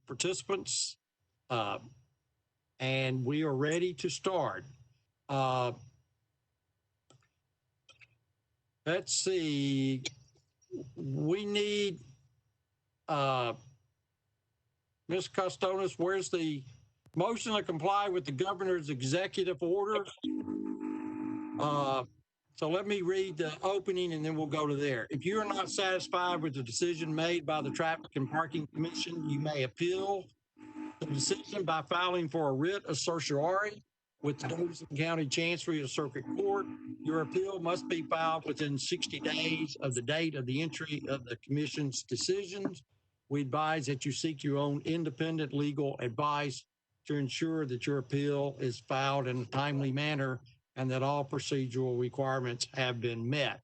participants, and we are ready to start. Let's see. We need Ms. Costonis, where's the motion to comply with the governor's executive order? So let me read the opening and then we'll go to there. If you are not satisfied with the decision made by the Traffic and Parking Commission, you may appeal the decision by filing for a writ of certiorari with the Davidson County Chancery or Circuit Court. Your appeal must be filed within 60 days of the date of the entry of the Commission's decisions. We advise that you seek your own independent legal advice to ensure that your appeal is filed in a timely manner and that all procedural requirements have been met.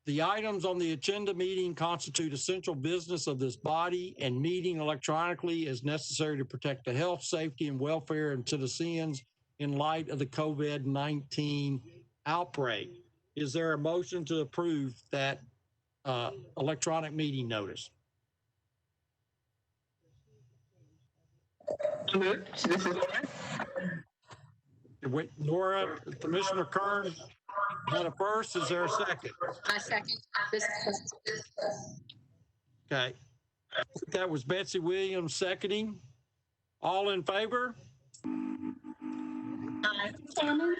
The items on the agenda meeting constitute essential business of this body, and meeting electronically is necessary to protect the health, safety, and welfare of citizens in light of the COVID-19 outbreak. Is there a motion to approve that electronic meeting notice? This is Nora, Commissioner Kern had a first. Is there a second? I second. Okay. That was Betsy Williams seconding. All in favor? Aye. Chairman,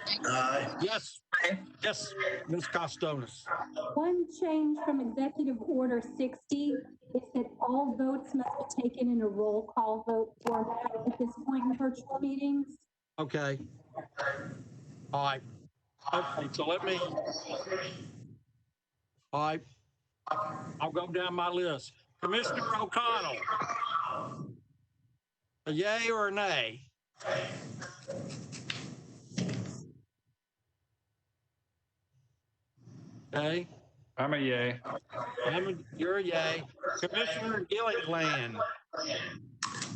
Yes. Yes, Ms. Costonis. one change from Executive Order 60 is that all votes must be taken in a roll call vote format at this point in virtual meetings. Okay. All right. Okay, so let me. All right. I'll go down my list. Commissioner O'Connell. A yay or a nay? Okay. I'm a yay. You're a yay. Commissioner Gilliland.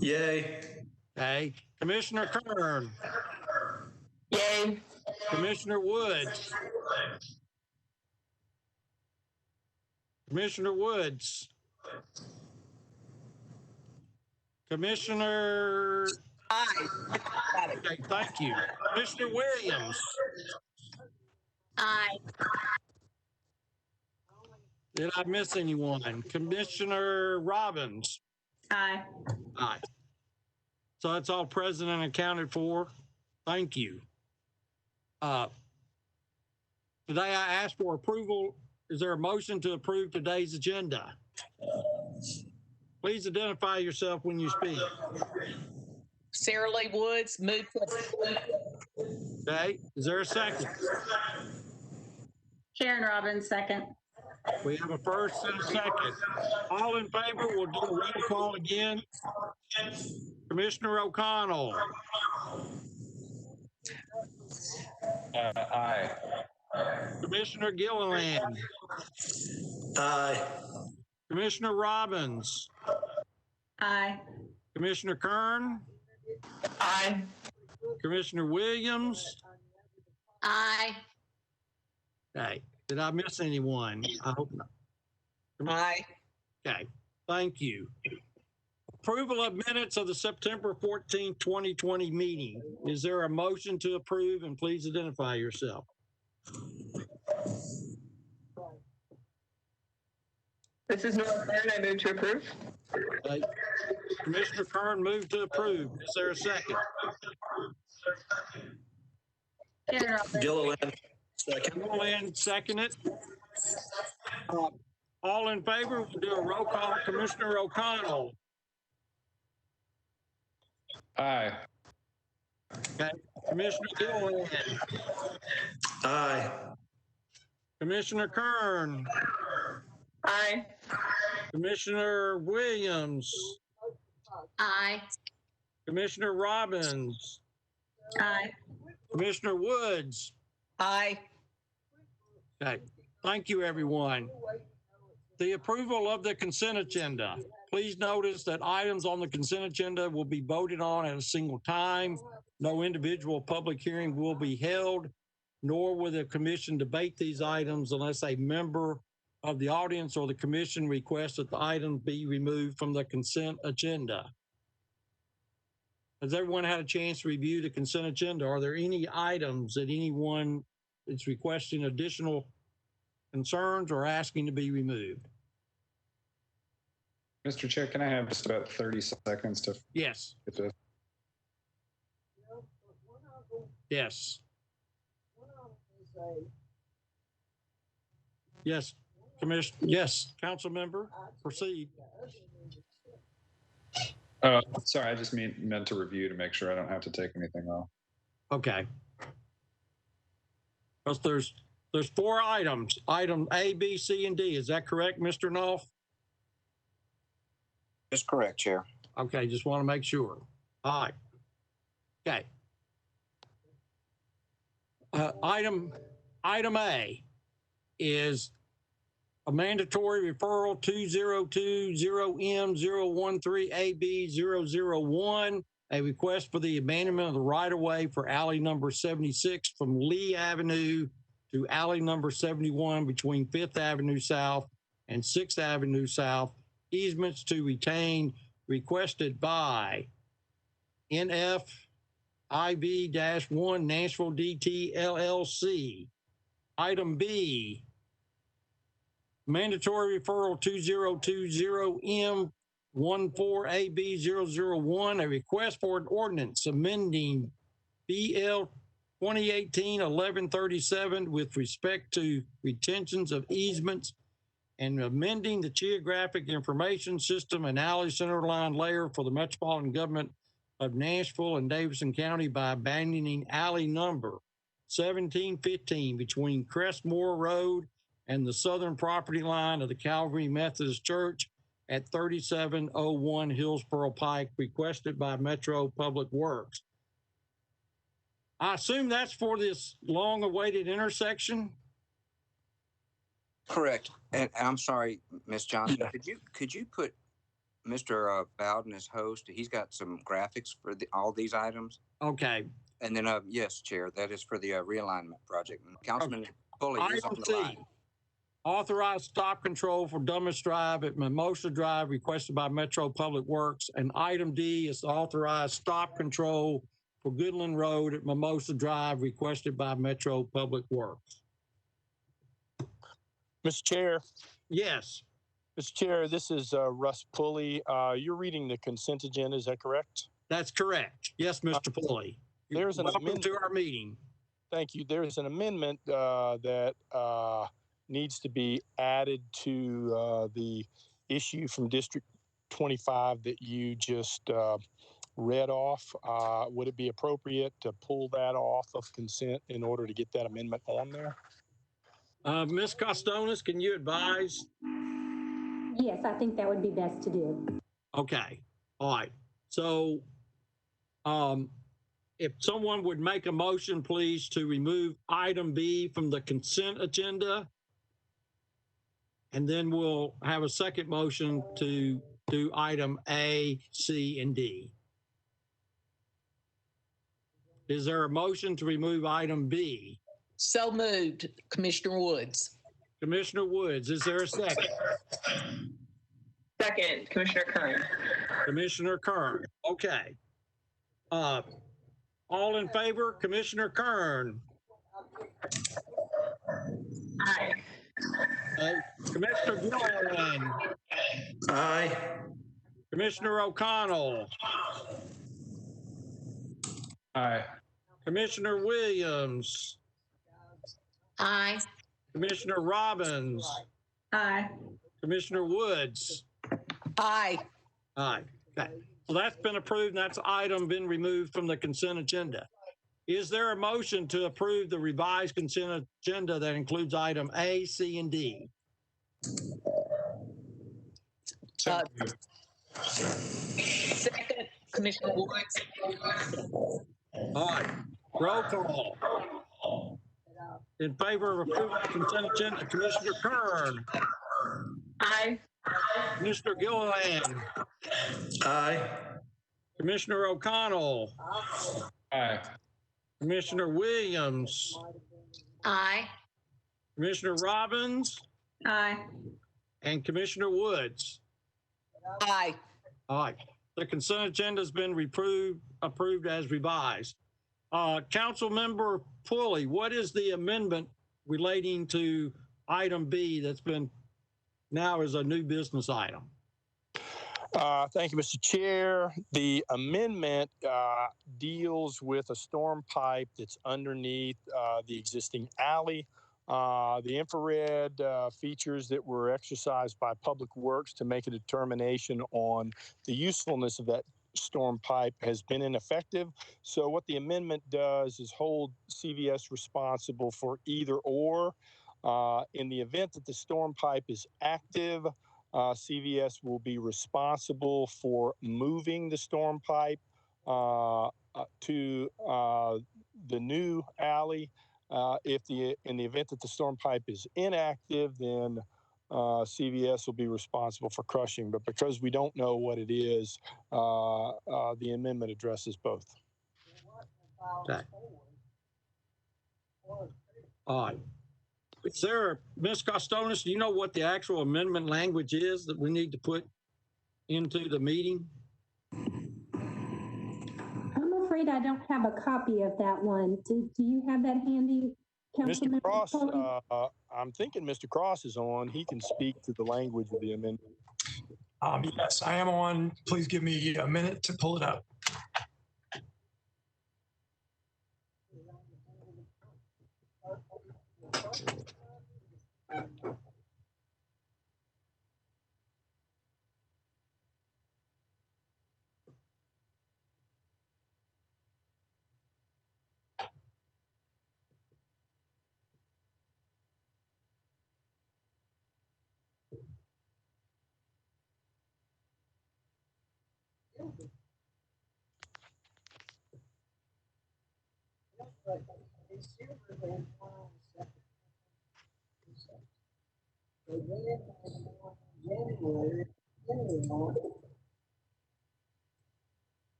Yay. Okay. Commissioner Kern. Yay. Commissioner Woods. Commissioner Woods. Commissioner. Aye. Okay, thank you. Commissioner Williams. Aye. Did I miss anyone? Commissioner Robbins. Aye. Aye. So that's all present and accounted for. Thank you. Today I asked for approval. Is there a motion to approve today's agenda? Please identify yourself when you speak. Sarah Lee Woods, move to. Okay. Is there a second? Sharon Robbins, second. We have a first and a second. All in favor, we'll do a roll call again. Commissioner O'Connell. Aye. Commissioner Gilliland. Aye. Commissioner Robbins. Aye. Commissioner Kern. Aye. Commissioner Williams. Aye. Okay. Did I miss anyone? I hope not. Aye. Okay. Thank you. Approval of minutes of the September 14, 2020 meeting. Is there a motion to approve? And please identify yourself. This is Nora Kern. I move to approve. Okay. Commissioner Kern moved to approve. Is there a second? Sharon Robbins. Gilliland. Second. Gilliland, second it. All in favor, we'll do a roll call. Commissioner O'Connell. Aye. Okay. Commissioner Gilliland. Aye. Commissioner Kern. Aye. Commissioner Williams. Aye. Commissioner Robbins. Aye. Commissioner Woods. Aye. Okay. Thank you, everyone. The approval of the consent agenda. Please notice that items on the consent agenda will be voted on at a single time. No individual public hearing will be held, nor will the commission debate these items unless a member of the audience or the commission requests that the item be removed from the consent agenda. Has everyone had a chance to review the consent agenda? Are there any items that anyone is requesting additional concerns or asking to be removed? Mr. Chair, can I have just about 30 seconds to Yes. get this? Yes. Yes, Commissioner. Yes, council member, proceed. Sorry, I just meant to review to make sure I don't have to take anything off. Okay. Because there's 4 items, item A, B, C, and D. Is that correct, Mr. Knopf? That's correct, Chair. Okay, just want to make sure. All right. Okay. Item A is a mandatory referral 2020M013AB001, a request for the abandonment of the right-of-way for alley number 76 from Lee Avenue to alley number 71 between 5th Avenue South and 6th Avenue South. Easements to retain requested by NFIV-1 Nashville DT LLC. Item B, mandatory referral 2020M14AB001, a request for an ordinance amending BL 2018-1137 with respect to retentions of easements and amending the geographic information system and alley centerline layer for the metropolitan government of Nashville and Davidson County by abandoning alley number 1715 between Crestmore Road and the southern property line of the Calvary Methodist Church at 3701 Hillsborough Pike, requested by Metro Public Works. I assume that's for this long-awaited intersection? Correct. And I'm sorry, Ms. Johnson, could you put Mr. Bowden as host? He's got some graphics for all these items. Okay. And then, yes, Chair, that is for the realignment project. And Councilman Pulley is on the line. Authorized stop control for Dumas Drive at Mimosa Drive requested by Metro Public Works. And item D is authorized stop control for Goodland Road at Mimosa Drive requested by Metro Public Works. Mr. Chair. Yes. Mr. Chair, this is Russ Pulley. You're reading the consent agenda, is that correct? That's correct. Yes, Mr. Pulley. There's an Welcome amendment to our meeting. Thank you. There's an amendment that needs to be added to the issue from District 25 that you just read off. Would it be appropriate to pull that off of consent in order to get that amendment on there? Ms. Costonis, can you advise? Yes, I think that would be best to do. Okay. All right. So if someone would make a motion, please, to remove item B from the consent agenda, and then we'll have a second motion to do item A, C, and D. Is there a motion to remove item B? So moved, Commissioner Woods. Commissioner Woods, is there a second? Second, Commissioner Kern. Commissioner Kern. Okay. All in favor? Commissioner Kern. Aye. Commissioner Gilliland. Aye. Commissioner O'Connell. Aye. Commissioner Williams. Aye. Commissioner Robbins. Aye. Commissioner Woods. Aye. Aye. Okay. So that's been approved, and that's item been removed from the consent agenda. Is there a motion to approve the revised consent agenda that includes item A, C, and D? Second, Commissioner Woods. All right. Roll call. In favor of approving the consent agenda, Commissioner Kern. Aye. Commissioner Gilliland. Aye. Commissioner O'Connell. Aye. Commissioner Williams. Aye. Commissioner Robbins. Aye. and Commissioner Woods. Aye. All right. The consent agenda has been approved as revised. Council Member Pulley, what is the amendment relating to item B that's been now is a new business item? Thank you, Mr. Chair. The amendment deals with a storm pipe that's underneath the existing alley. The infrared features that were exercised by Public Works to make a determination on the usefulness of that storm pipe has been ineffective. So what the amendment does is hold CVS responsible for either or. In the event that the storm pipe is active, CVS will be responsible for moving the storm pipe to the new alley. In the event that the storm pipe is inactive, then CVS will be responsible for crushing. But because we don't know what it is, the amendment addresses both. Okay. All right. Is there, Ms. Costonis, do you know what the actual amendment language is that we need to put into the meeting? I'm afraid I don't have a copy of that one. Do you have that handy, Mr. Councilmember Cross, Pulley? I'm thinking Mr. Cross is on. He can speak to the language of the amendment. Yes, I am on. Please give me a minute to pull it up.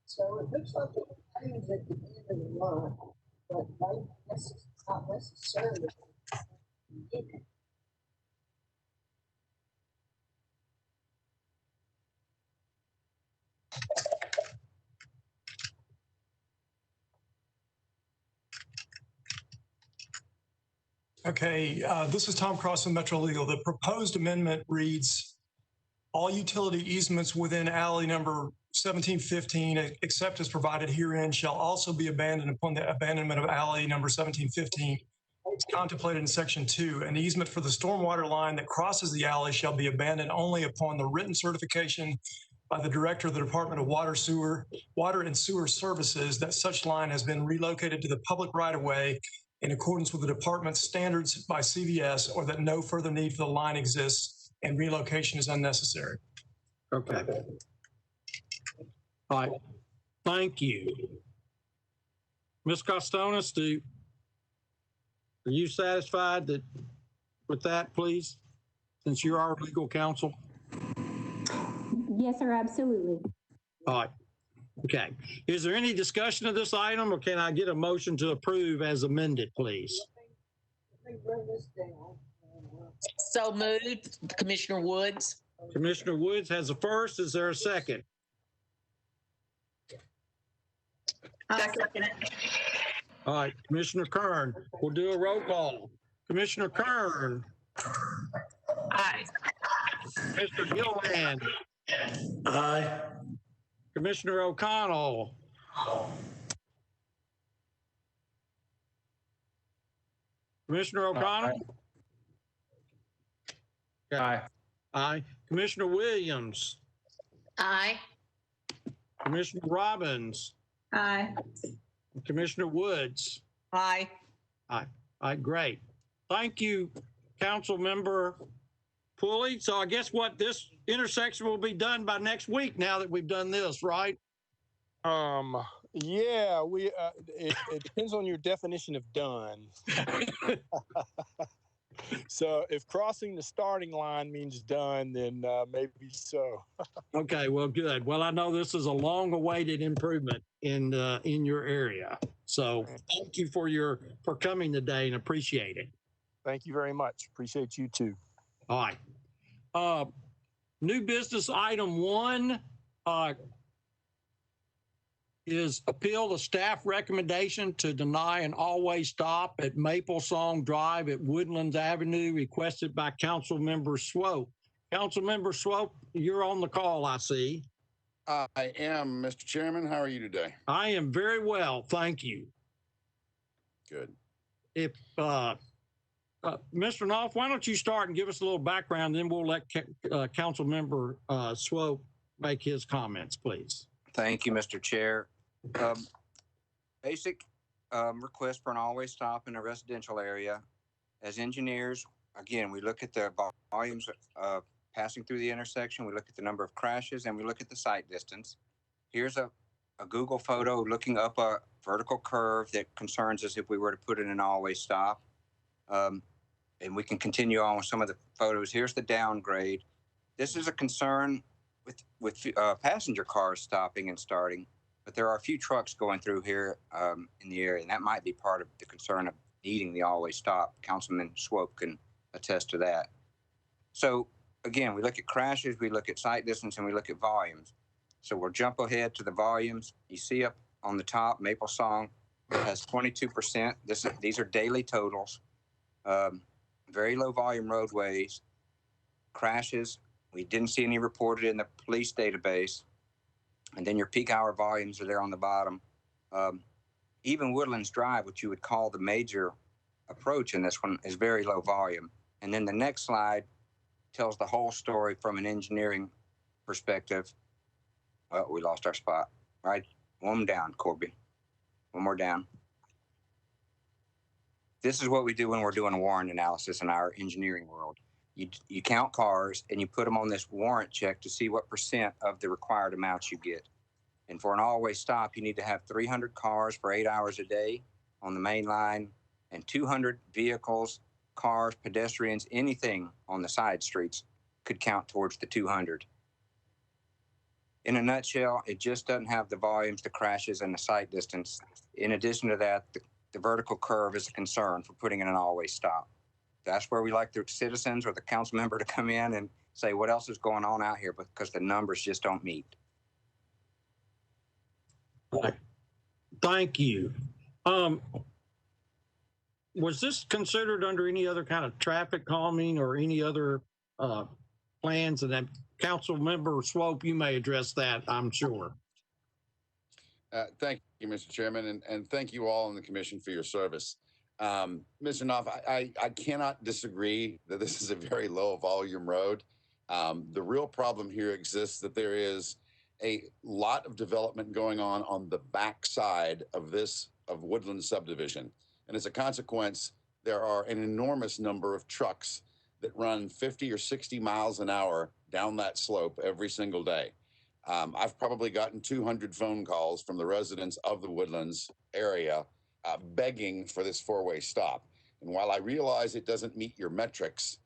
So it looks like it pays at the end of the month, but that's not necessarily. Okay, this is Tom Cross of Metro Legal. The proposed amendment reads, all utility easements within alley number 1715, except as provided herein, shall also be abandoned upon the abandonment of alley number 1715. It's contemplated in section 2. An easement for the stormwater line that crosses the alley shall be abandoned only upon the written certification by the Director of the Department of Water and Sewer Services that such line has been relocated to the public right-of-way in accordance with the department's standards by CVS, or that no further need for the line exists and relocation is unnecessary. Okay. All right. Thank you. Ms. Costonis, are you satisfied with that, please? Since you're our legal counsel? Yes, sir, absolutely. All right. Okay. Is there any discussion of this item, or can I get a motion to approve as amended, please? So moved. Commissioner Woods. Commissioner Woods has a first. Is there a second? Second. All right. Commissioner Kern, we'll do a roll call. Commissioner Kern. Aye. Mr. Gilliland. Aye. Commissioner O'Connell. Commissioner O'Connell? Aye. Aye. Commissioner Williams. Aye. Commissioner Robbins. Aye. Commissioner Woods. Aye. Aye. All right, great. Thank you, Council Member Pulley. So I guess what, this intersection will be done by next week now that we've done this, right? Yeah, it depends on your definition of done. So if crossing the starting line means done, then maybe so. Okay, well, good. Well, I know this is a long-awaited improvement in your area. So thank you for coming today and appreciate it. Thank you very much. Appreciate you too. All right. New business item 1 is appeal the staff recommendation to deny an always stop at Maple Song Drive at Woodlands Avenue requested by Council Member Swope. Council Member Swope, you're on the call, I see. I am, Mr. Chairman. How are you today? I am very well, thank you. Good. If Mr. Knopf, why don't you start and give us a little background, then we'll let Council Member Swope make his comments, please. Thank you, Mr. Chair. Basic request for an always stop in a residential area. As engineers, again, we look at the volumes passing through the intersection, we look at the number of crashes, and we look at the sight distance. Here's a Google photo looking up a vertical curve that concerns us if we were to put in an always stop. And we can continue on with some of the photos. Here's the downgrade. This is a concern with passenger cars stopping and starting, but there are a few trucks going through here in the area, and that might be part of the concern of needing the always stop. Councilman Swope can attest to that. So again, we look at crashes, we look at sight distance, and we look at volumes. So we'll jump ahead to the volumes. You see up on the top, Maple Song has 22%. These are daily totals. Very low volume roadways. Crashes, we didn't see any reported in the police database. And then your peak hour volumes are there on the bottom. Even Woodlands Drive, which you would call the major approach in this one, is very low volume. And then the next slide tells the whole story from an engineering perspective. Oh, we lost our spot. All right, one down, Corby. One more down. This is what we do when we're doing a warrant analysis in our engineering world. You count cars and you put them on this warrant check to see what percent of the required amounts you get. And for an always stop, you need to have 300 cars for 8 hours a day on the main line and 200 vehicles, cars, pedestrians, anything on the side streets could count towards the 200. In a nutshell, it just doesn't have the volumes, the crashes, and the sight distance. In addition to that, the vertical curve is a concern for putting in an always stop. That's where we like the citizens or the council member to come in and say, what else is going on out here? Because the numbers just don't meet. Thank you. Was this considered under any other kind of traffic calming or any other plans? And then Council Member Swope, you may address that, I'm sure. Thank you, Mr. Chairman, and thank you all in the commission for your service. Mr. Knopf, I cannot disagree that this is a very low volume road. The real problem here exists that there is a lot of development going on the back side of Woodland subdivision. And as a consequence, there are an enormous number of trucks that run 50 or 60 miles an hour down that slope every single day. I've probably gotten 200 phone calls from the residents of the Woodlands area begging for this four-way stop. And while I realize it doesn't meet your metrics,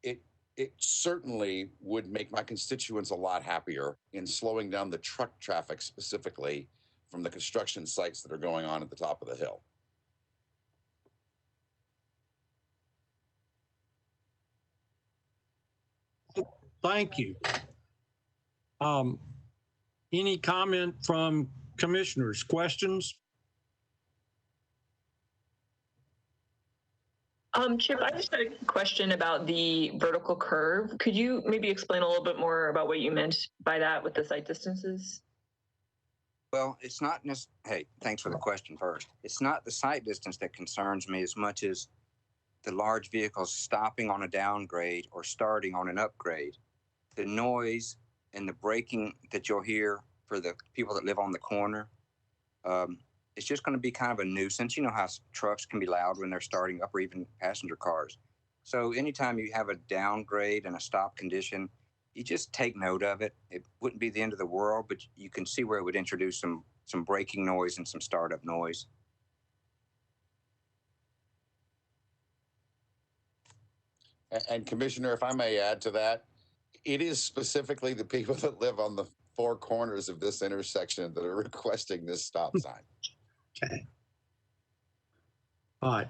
it certainly would make my constituents a lot happier in slowing down the truck traffic specifically from the construction sites that are going on at the top of the hill. Thank you. Any comment from commissioners? Questions? Chip, I just had a question about the vertical curve. Could you maybe explain a little bit more about what you meant by that with the sight distances? Well, it's not hey, thanks for the question first. It's not the sight distance that concerns me as much as the large vehicles stopping on a downgrade or starting on an upgrade. The noise and the braking that you'll hear for the people that live on the corner, it's just going to be kind of a nuisance. You know how trucks can be loud when they're starting up, or even passenger cars. So anytime you have a downgrade and a stop condition, you just take note of it. It wouldn't be the end of the world, but you can see where it would introduce some braking noise and some startup noise. And Commissioner, if I may add to that, it is specifically the people that live on the four corners of this intersection that are requesting this stop sign. Okay. All right.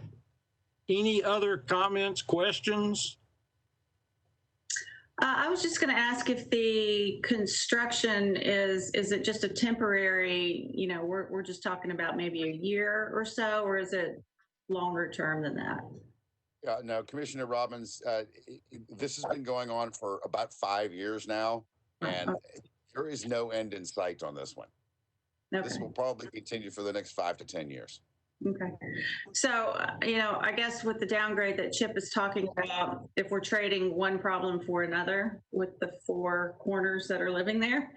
Any other comments, questions? I was just going to ask if the construction is it just a temporary, we're just talking about maybe a year or so, or is it longer term than that? No, Commissioner Robbins, this has been going on for about 5 years now, and there is no end in sight on this one. Okay. This will probably continue for the next 5 to 10 years. Okay. So, I guess with the downgrade that Chip is talking about, if we're trading one problem for another with the 4 corners that are living there,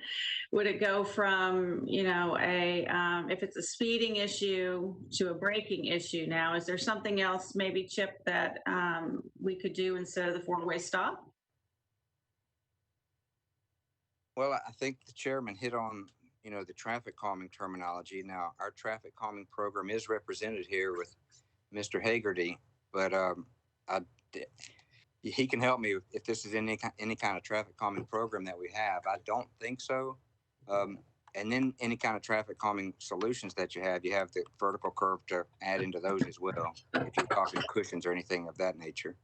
would it go from, if it's a speeding issue to a braking issue now? Is there something else maybe, Chip, that we could do instead of the 4-way stop? Well, I think the chairman hit on the traffic calming terminology. Now, our traffic calming program is represented here with Mr. Hagerty, but he can help me if this is any kind of traffic calming program that we have. I don't think so. And then any kind of traffic calming solutions that you have the vertical curve to add into those as well, if you're talking cushions or anything of that nature.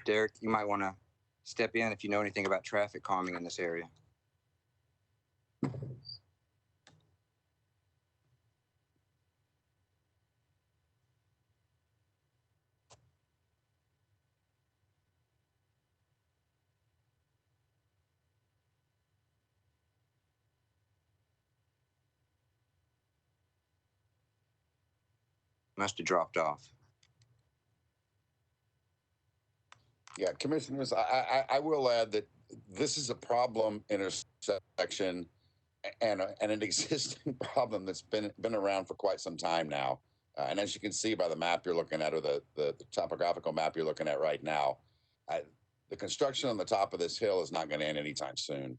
Derek, you might want to step in if you know anything about traffic calming in this area. Must have dropped off. Yeah, Commissioners, I will add that this is a problem intersection and an existing problem that's been around for quite some time now. And as you can see by the map you're looking at, or the topographical map you're looking at right now, the construction on the top of this hill is not going to end anytime soon.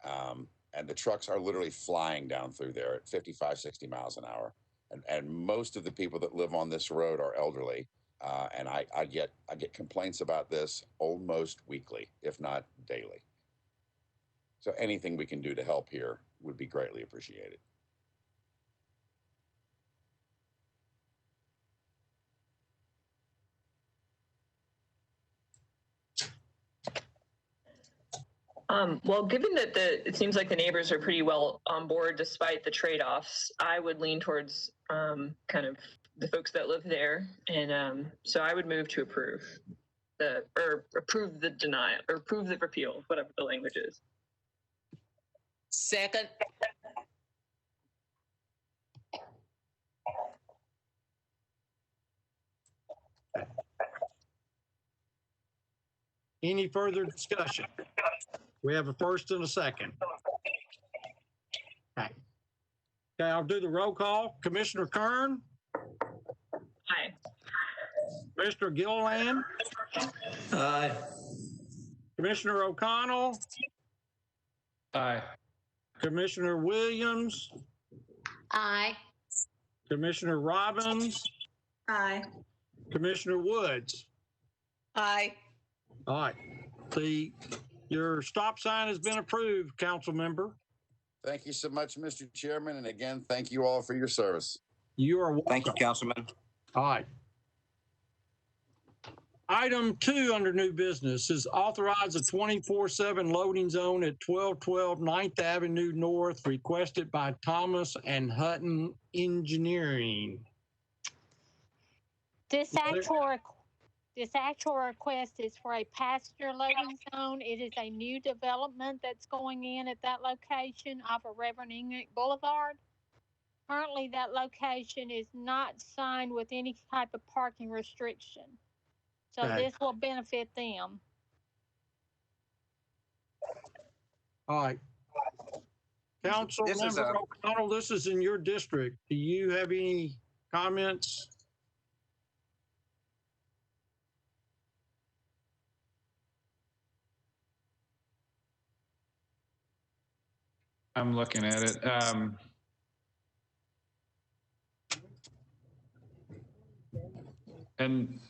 And the trucks are literally flying down through there at 55, 60 miles an hour. And most of the people that live on this road are elderly. And I get complaints about this almost weekly, if not daily. So anything we can do to help here would be greatly appreciated. Well, given that it seems like the neighbors are pretty well on board despite the trade-offs, I would lean towards kind of the folks that live there, and so I would move to approve the denial, or approve the repeal, whatever the language is. Second. Any further discussion? We have a first and a second. Okay, I'll do the roll call. Commissioner Kern? Aye. Commissioner Gilliland? Aye. Commissioner O'Connell? Aye. Commissioner Williams? Aye. Commissioner Robbins? Aye. Commissioner Woods? Aye. All right. Your stop sign has been approved, council member. Thank you so much, Mr. Chairman. And again, thank you all for your service. You are welcome. Thank you, Councilman. All right. Item 2 under new business is authorize a 24/7 loading zone at 1212 9th Avenue North, requested by Thomas and Hutton Engineering. This actual request is for a passenger loading zone. It is a new development that's going in at that location off of Reverend Enoch Boulevard. Currently, that location is not signed with any type of parking restriction. So Okay. this will benefit them. All right. Council This is member O'Connell, this is in your district. Do you have any comments? I'm looking at it. And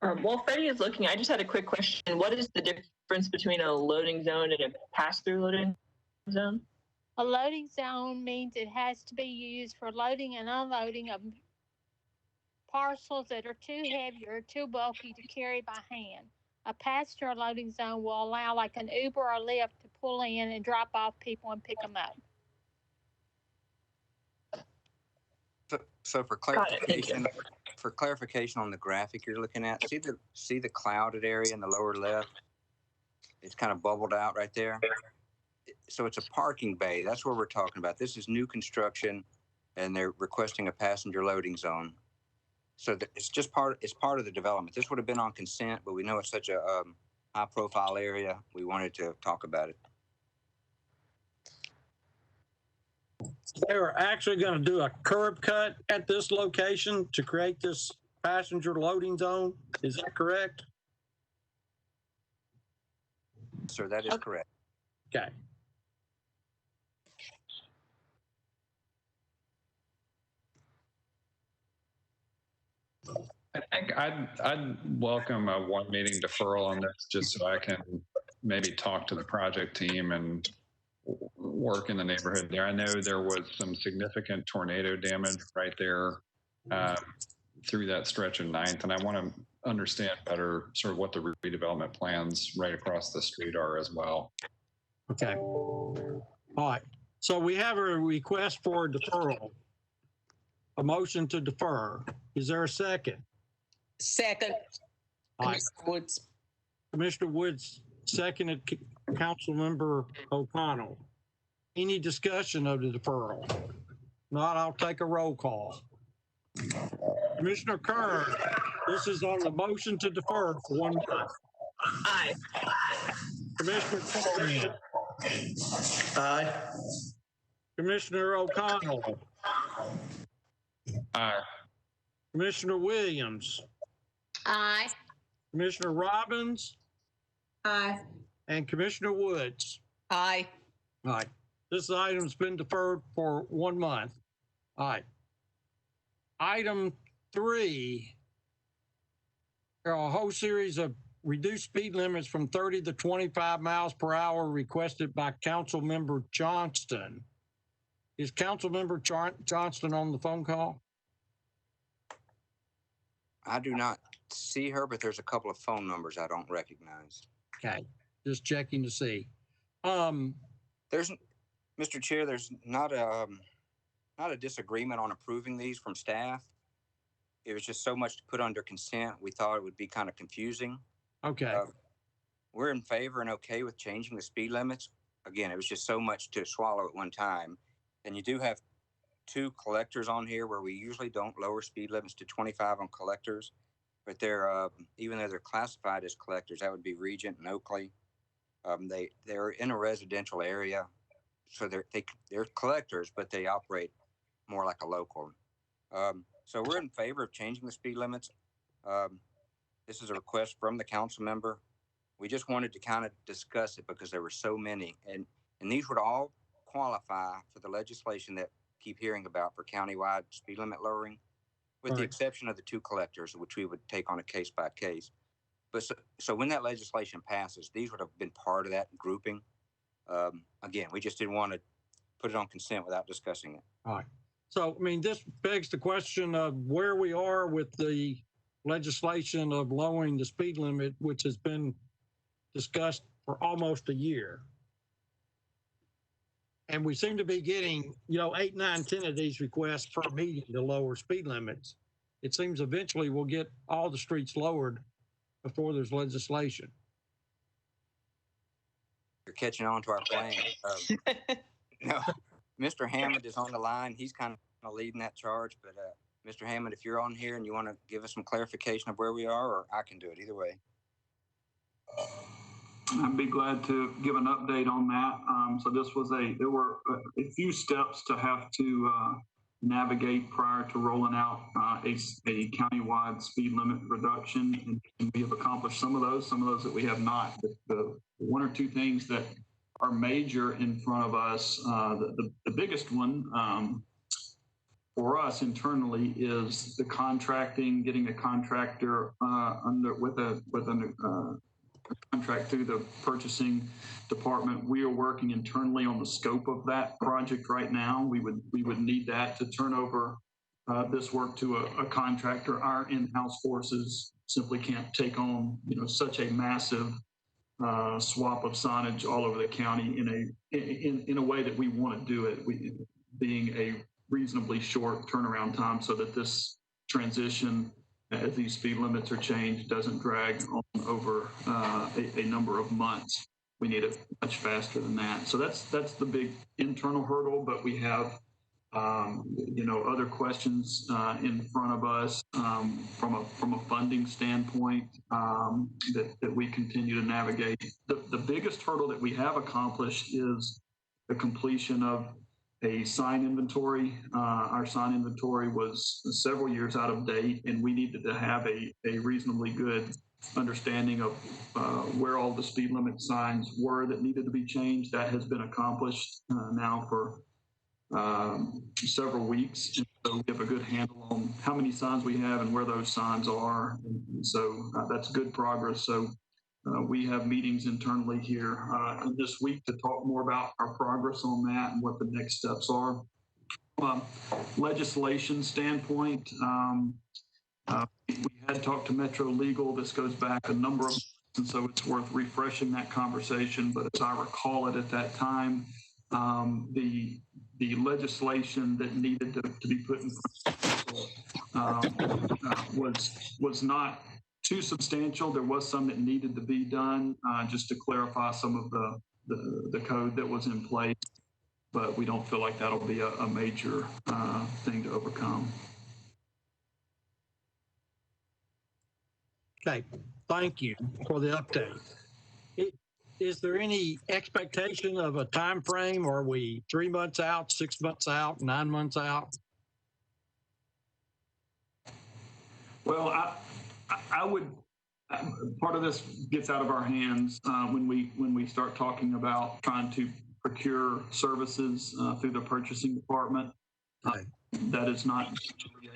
While Freddie is looking, I just had a quick question. What is the difference between a loading zone and a pass-through loading zone? A loading zone means it has to be used for loading and unloading of parcels that are too heavy or too bulky to carry by hand. A pass-through loading zone will allow like an Uber or Lyft to pull in and drop off people and pick them up. So for clarification on the graphic you're looking at, see the clouded area in the lower left? It's kind of bubbled out right there. So it's a parking bay. That's what we're talking about. This is new construction, and they're requesting a passenger loading zone. So it's just part of the development. This would have been on consent, but we know it's such a high-profile area. We wanted to talk about it. They were actually going to do a curb cut at this location to create this passenger loading zone. Is that correct? Sir, that is correct. Okay. I think I'd welcome a one meeting deferral on this, just so I can maybe talk to the project team and work in the neighborhood there. I know there was some significant tornado damage right there through that stretch of 9th, and I want to understand better sort of what the redevelopment plans right across the street are as well. Okay. All right. So we have a request for deferral, a motion to defer. Is there a second? Second. All right. Commissioner Woods. Commissioner Woods seconded Councilmember O'Connell. Any discussion of the deferral? Not, I'll take a roll call. Commissioner Kern, this is on the motion to defer for 1 month. Aye. Commissioner Coleman. Aye. Commissioner O'Connell. Aye. Commissioner Williams. Aye. Commissioner Robbins. Aye. And Commissioner Woods. Aye. All right. This item's been deferred for 1 month. All right. Item 3, there are a whole series of reduced speed limits from 30 to 25 miles per hour requested by Councilmember Johnston. Is Councilmember Johnston on the phone call? I do not see her, but there's a couple of phone numbers I don't recognize. Okay, just checking to see. There's, Mr. Chair, there's not a disagreement on approving these from staff. It was just so much to put under consent. We thought it would be kind of confusing. Okay. We're in favor and okay with changing the speed limits. Again, it was just so much to swallow at one time. And you do have 2 collectors on here where we usually don't lower speed limits to 25 on collectors, but they're even though they're classified as collectors, that would be Regent and Oakley. They're in a residential area, so they're collectors, but they operate more like a local. So we're in favor of changing the speed limits. This is a request from the council member. We just wanted to kind of discuss it because there were so many, and these would all qualify for the legislation that keep hearing about for countywide speed limit lowering, with the exception of the 2 collectors, which we would take on a case by case. But so when that legislation passes, these would have been part of that grouping. Again, we just didn't want to put it on consent without discussing it. All right. So, I mean, this begs the question of where we are with the legislation of lowering the speed limit, which has been discussed for almost a year. And we seem to be getting, 8, 9, 10 of these requests per meeting to lower speed limits. It seems eventually we'll get all the streets lowered before there's legislation. You're catching on to our plan. Mr. Hammond is on the line. He's kind of leading that charge. But Mr. Hammond, if you're on here and you want to give us some clarification of where we are, or I can do it either way. I'd be glad to give an update on that. So this was there were a few steps to have to navigate prior to rolling out a countywide speed limit reduction. And we have accomplished some of those that we have not. The 1 or 2 things that are major in front of us, the biggest one for us internally is the contracting, getting a contractor with a contract through the purchasing department. We are working internally on the scope of that project right now. We would need that to turn over this work to a contractor. Our in-house forces simply can't take on, such a massive swap of signage all over the county in a way that we want to do it. Being a reasonably short turnaround time, so that this transition, as these speed limits are changed, doesn't drag on over a number of months. We need it much faster than that. So that's the big internal hurdle, but we have other questions in front of us from a funding standpoint that we continue to navigate. The biggest hurdle that we have accomplished is the completion of a sign inventory. Our sign inventory was several years out of date, and we needed to have a reasonably good understanding of where all the speed limit signs were that needed to be changed. That has been accomplished now for several weeks. And so we have a good handle on how many signs we have and where those signs are. And so that's good progress. So we have meetings internally here this week to talk more about our progress on that and what the next steps are. Legislation standpoint, we had talked to Metro Legal. This goes back a number of months, and so it's worth refreshing that conversation. But as I recall it at that time, the legislation that needed to be put in was not too substantial. There was some that needed to be done just to clarify some of the code that was in place, but we don't feel like that'll be a major thing to overcome. Okay, thank you for the update. Is there any expectation of a time frame? Are we 3 months out, 6 months out, 9 months out? Well, I would. Part of this gets out of our hands when we start talking about trying to procure services through the purchasing department. That is not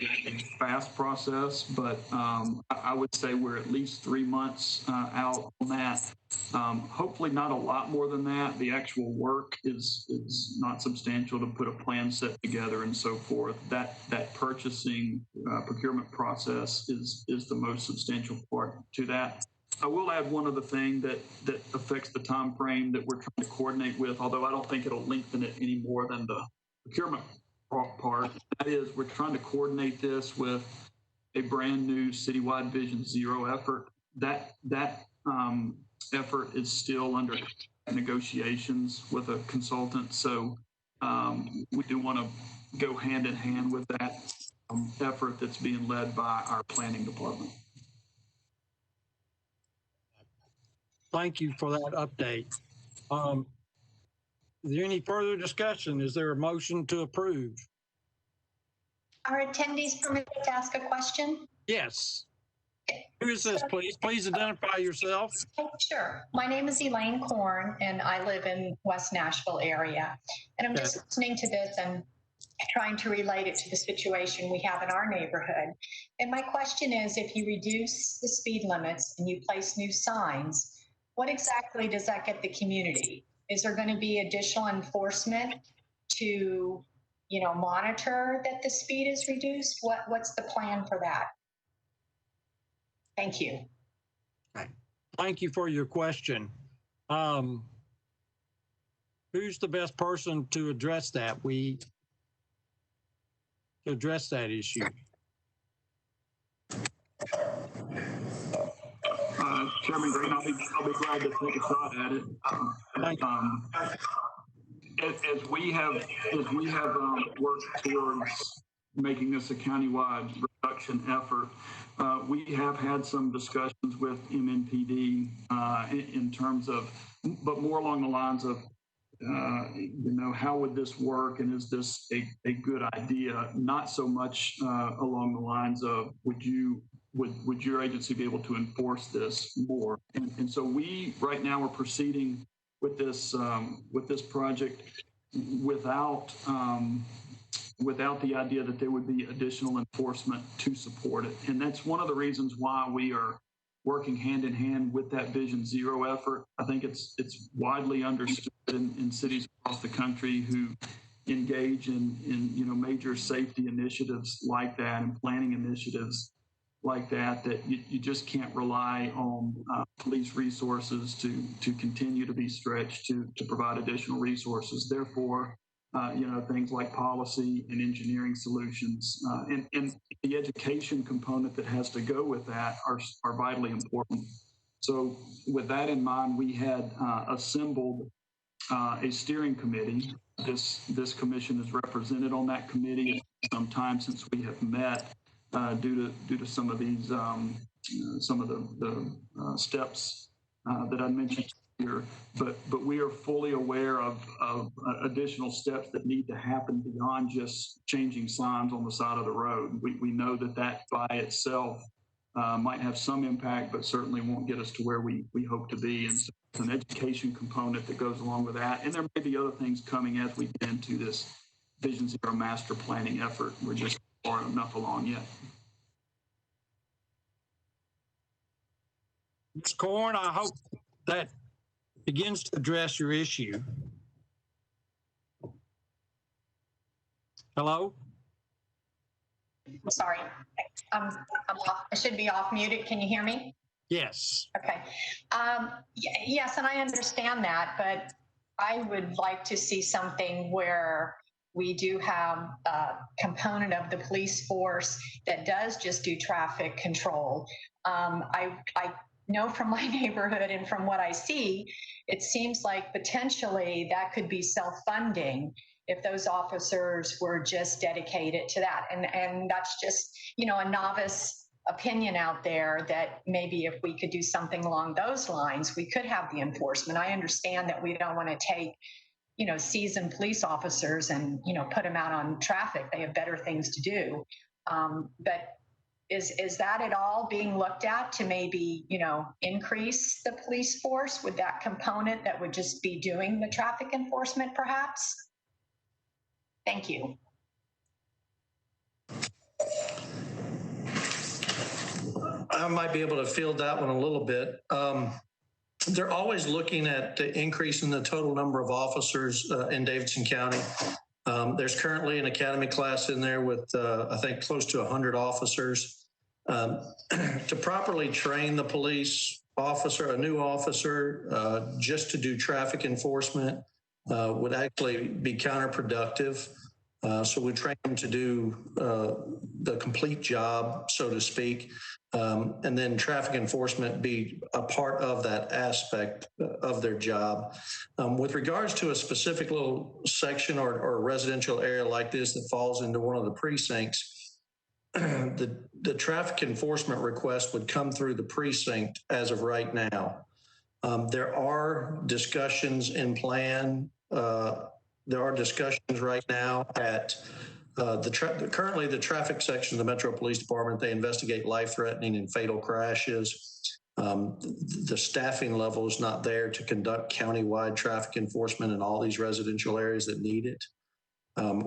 a fast process, but I would say we're at least 3 months out on that. Hopefully not a lot more than that. The actual work is not substantial to put a plan set together and so forth. That purchasing procurement process is the most substantial part to that. I will add one other thing that affects the time frame that we're trying to coordinate with, although I don't think it'll lengthen it any more than the procurement part. That is, we're trying to coordinate this with a brand new citywide Vision Zero effort. That effort is still under negotiations with a consultant. So we do want to go hand in hand with that effort that's being led by our planning department. Thank you for that update. Is there any further discussion? Is there a motion to approve? Are attendees permitted to ask a question? Yes. Who is this, please? Please identify yourself. Sure. My name is Elaine Korn, and I live in West Nashville area. And I'm just listening to this and trying to relate it to the situation we have in our neighborhood. And my question is, if you reduce the speed limits and you place new signs, what exactly does that get the community? Is there going to be additional enforcement to, monitor that the speed is reduced? What's the plan for that? Thank you. Thank you for your question. Who's the best person to address that? To address that issue. Chairman Green, I'll be glad to take a shot at it. As we have worked towards making this a countywide reduction effort, we have had some discussions with MNPD in terms of, but more along the lines of, how would this work, and is this a good idea? Not so much along the lines of, would your agency be able to enforce this more? And so we right now are proceeding with this project without without the idea that there would be additional enforcement to support it. And that's one of the reasons why we are working hand in hand with that Vision Zero effort. I think it's widely understood in cities across the country who engage in major safety initiatives like that and planning initiatives like that, that you just can't rely on police resources to continue to be stretched to provide additional resources. Therefore, things like policy and engineering solutions and the education component that has to go with that are vitally important. So with that in mind, we had assembled a steering committee. This commission is represented on that committee. It's some time since we have met due to some of these some of the steps that I mentioned here. But we are fully aware of additional steps that need to happen beyond just changing signs on the side of the road. We know that by itself might have some impact, but certainly won't get us to where we hope to be. And so it's an education component that goes along with that. And there may be other things coming as we get into this Vision Zero master planning effort. We're just far enough along yet. Ms. Corn, I hope that begins to address your issue. Hello? I'm sorry. I'm off. I should be off muted. Can you hear me? Yes. Okay. Yes, and I understand that, but I would like to see something where we do have a component of the police force that does just do traffic control. I know from my neighborhood and from what I see, it seems like potentially that could be self-funding if those officers were just dedicated to that. And that's just, a novice opinion out there that maybe if we could do something along those lines, we could have the enforcement. I understand that we don't want to take, seasoned police officers and, put them out on traffic. They have better things to do. But is that at all being looked at to maybe, increase the police force with that component that would just be doing the traffic enforcement perhaps? Thank you. I might be able to field that one a little bit. They're always looking at increasing the total number of officers in Davidson County. There's currently an academy class in there with, I think, close to 100 officers. To properly train the police officer, a new officer, just to do traffic enforcement would actually be counterproductive. So we train them to do the complete job, so to speak, and then traffic enforcement be a part of that aspect of their job. With regards to a specific little section or residential area like this that falls into one of the precincts, the traffic enforcement request would come through the precinct as of right now. There are discussions in plan. There are discussions right now at currently the traffic section of the Metro Police Department. They investigate life-threatening and fatal crashes. The staffing level is not there to conduct countywide traffic enforcement in all these residential areas that need it.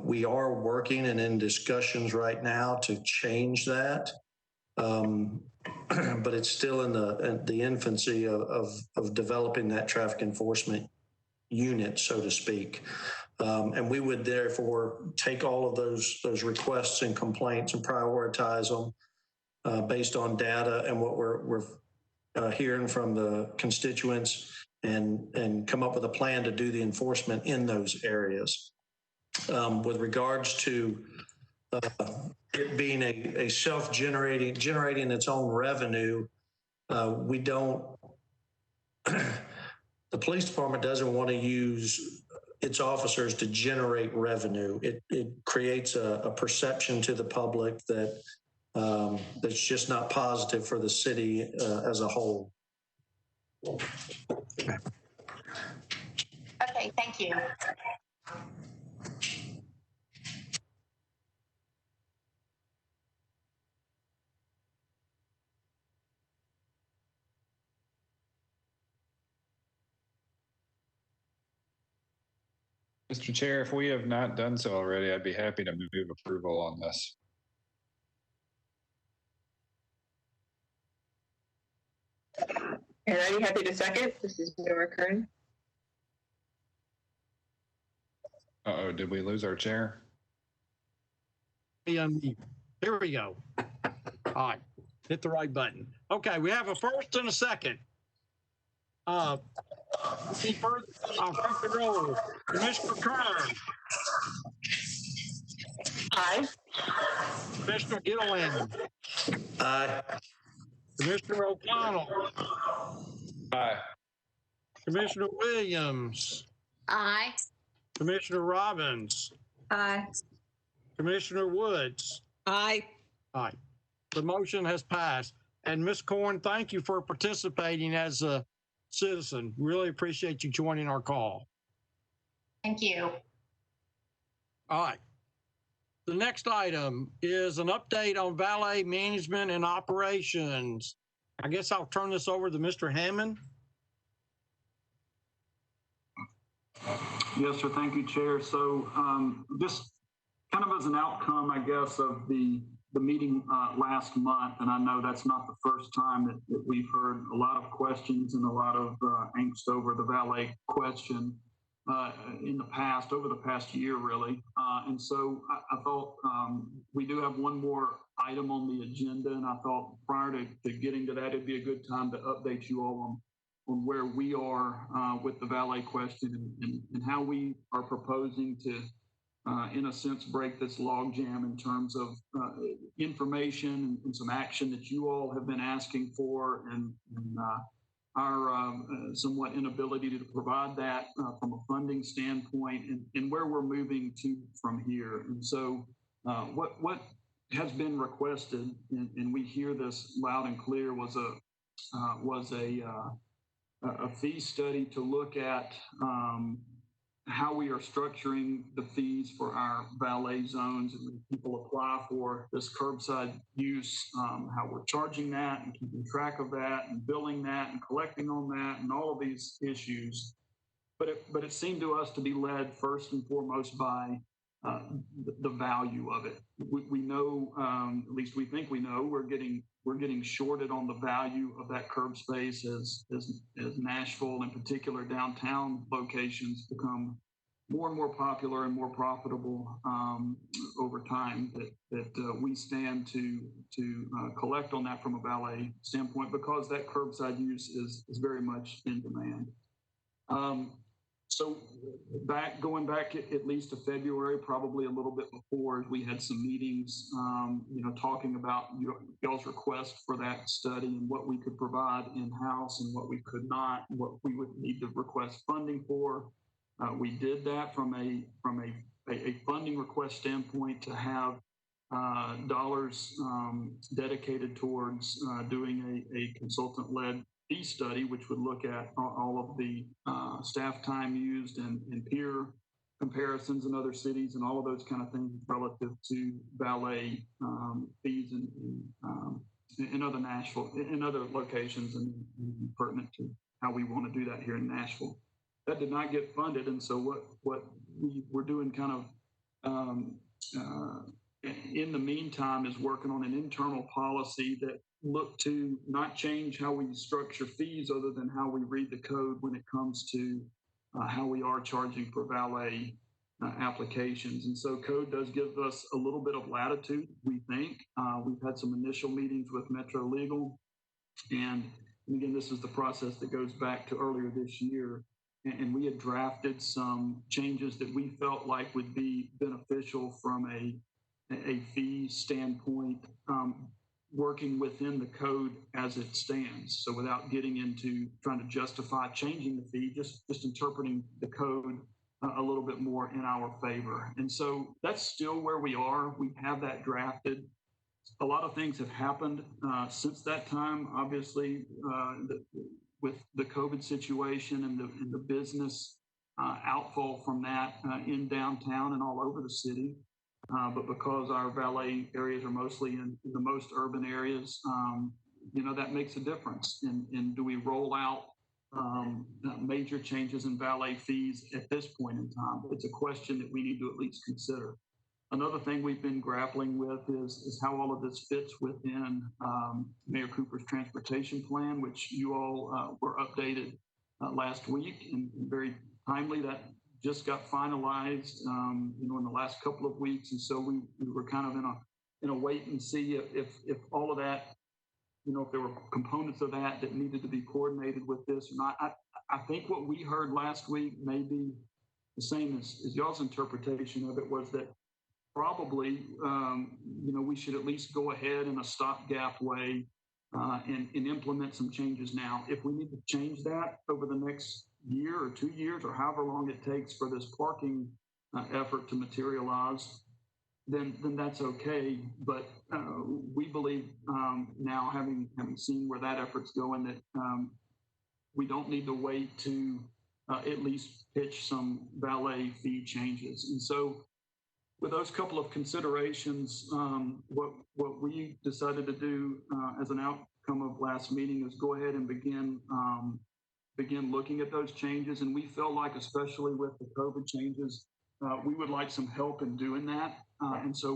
We are working and in discussions right now to change that, but it's still in the infancy of developing that traffic enforcement unit, so to speak. And we would therefore take all of those requests and complaints and prioritize them based on data and what we're hearing from the constituents and come up with a plan to do the enforcement in those areas. With regards to it being a generating its own revenue, we don't, the police department doesn't want to use its officers to generate revenue. It creates a perception to the public that that's just not positive for the city as a whole. Okay, thank you. Mr. Chair, if we have not done so already, I'd be happy to move approval on this. And I'd be happy to second. This is Nora Kern. Uh-oh, did we lose our chair? Here we go. All right, hit the right button. Okay, we have a first and a second. First, I'll take the roll. Commissioner Kern. Aye. Commissioner Gilliland. Aye. Commissioner O'Connell. Aye. Commissioner Williams. Aye. Commissioner Robbins. Aye. Commissioner Woods. Aye. Aye. The motion has passed. And Ms. Corn, thank you for participating as a citizen. Really appreciate you joining our call. Thank you. All right. The next item is an update on valet management and operations. I guess I'll turn this over to Mr. Hammond. Yes, sir. Thank you, Chair. So just kind of as an outcome, I guess, of the meeting last month, and I know that's not the first time that we've heard a lot of questions and a lot of angst over the valet question in the past, over the past year, really. And so I thought we do have one more item on the agenda, and I thought prior to getting to that, it'd be a good time to update you all on where we are with the valet question and how we are proposing to, in a sense, break this logjam in terms of information and some action that you all have been asking for and our somewhat inability to provide that from a funding standpoint and where we're moving to from here. And so what has been requested, and we hear this loud and clear, was a fee study to look at how we are structuring the fees for our valet zones and when people apply for this curbside use, how we're charging that and keeping track of that and billing that and collecting on that and all of these issues. But it seemed to us to be led first and foremost by the value of it. We know, at least we think we know, we're getting shorted on the value of that curb space as Nashville, in particular downtown locations, become more and more popular and more profitable over time. That we stand to collect on that from a valet standpoint because that curbside use is very much in demand. So going back at least to February, probably a little bit before, we had some meetings, talking about y'all's request for that study and what we could provide in-house and what we could not, and what we would need to request funding for. We did that from a funding request standpoint to have dollars dedicated towards doing a consultant-led fee study, which would look at all of the staff time used and peer comparisons in other cities and all of those kind of things relative to valet fees in other Nashville, in other locations and pertinent to how we want to do that here in Nashville. That did not get funded, and so what we were doing kind of in the meantime is working on an internal policy that look to not change how we structure fees other than how we read the code when it comes to how we are charging for valet applications. And so code does give us a little bit of latitude, we think. We've had some initial meetings with Metro Legal. And again, this is the process that goes back to earlier this year. And we had drafted some changes that we felt like would be beneficial from a fee standpoint, working within the code as it stands. So without getting into trying to justify changing the fee, just interpreting the code a little bit more in our favor. And so that's still where we are. We have that drafted. A lot of things have happened since that time, obviously, with the COVID situation and the business outfall from that in downtown and all over the city. But because our valet areas are mostly in the most urban areas, that makes a difference. And do we roll out major changes in valet fees at this point in time. It's a question that we need to at least consider. Another thing we've been grappling with is how all of this fits within Mayor Cooper's transportation plan, which you all were updated last week, and very timely. That just got finalized, in the last couple of weeks, and so we were kind of in a wait and see if all of that, if there were components of that needed to be coordinated with this or not. I think what we heard last week may be the same as y'all's interpretation of it, was that probably, we should at least go ahead in a stopgap way and implement some changes now. If we need to change that over the next year or 2 years or however long it takes for this parking effort to materialize, then that's okay. But we believe now, having seen where that effort's going, that we don't need to wait to at least pitch some valet fee changes. And so with those couple of considerations, what we decided to do as an outcome of last meeting is go ahead and begin looking at those changes. And we feel like, especially with the COVID changes, we would like some help in doing that. And so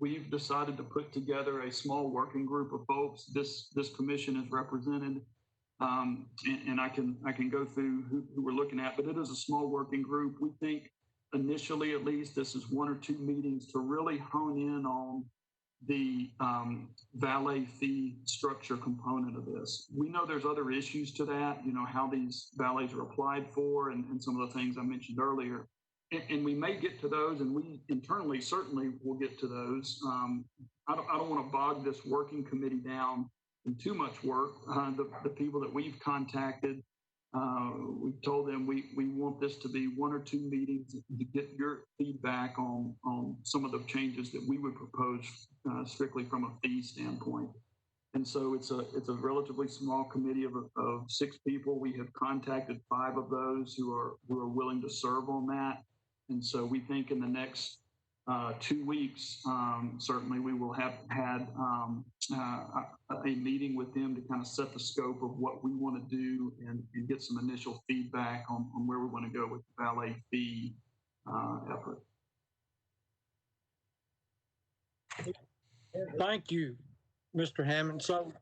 we've decided to put together a small working group of folks. This commission is represented, and I can go through who we're looking at, but it is a small working group. We think initially, at least, this is 1 or 2 meetings to really hone in on the valet fee structure component of this. We know there's other issues to that, how these valets are applied for and some of the things I mentioned earlier. And we may get to those, and we internally certainly will get to those. I don't want to bog this working committee down in too much work. The people that we've contacted, we've told them we want this to be 1 or 2 meetings to get your feedback on some of the changes that we would propose strictly from a fee standpoint. And so it's a relatively small committee of 6 people. We have contacted 5 of those who are willing to serve on that. And so we think in the next 2 weeks, certainly we will have had a meeting with them to kind of set the scope of what we want to do and get some initial feedback on where we want to go with the valet fee effort. Thank you, Mr. Hammond. So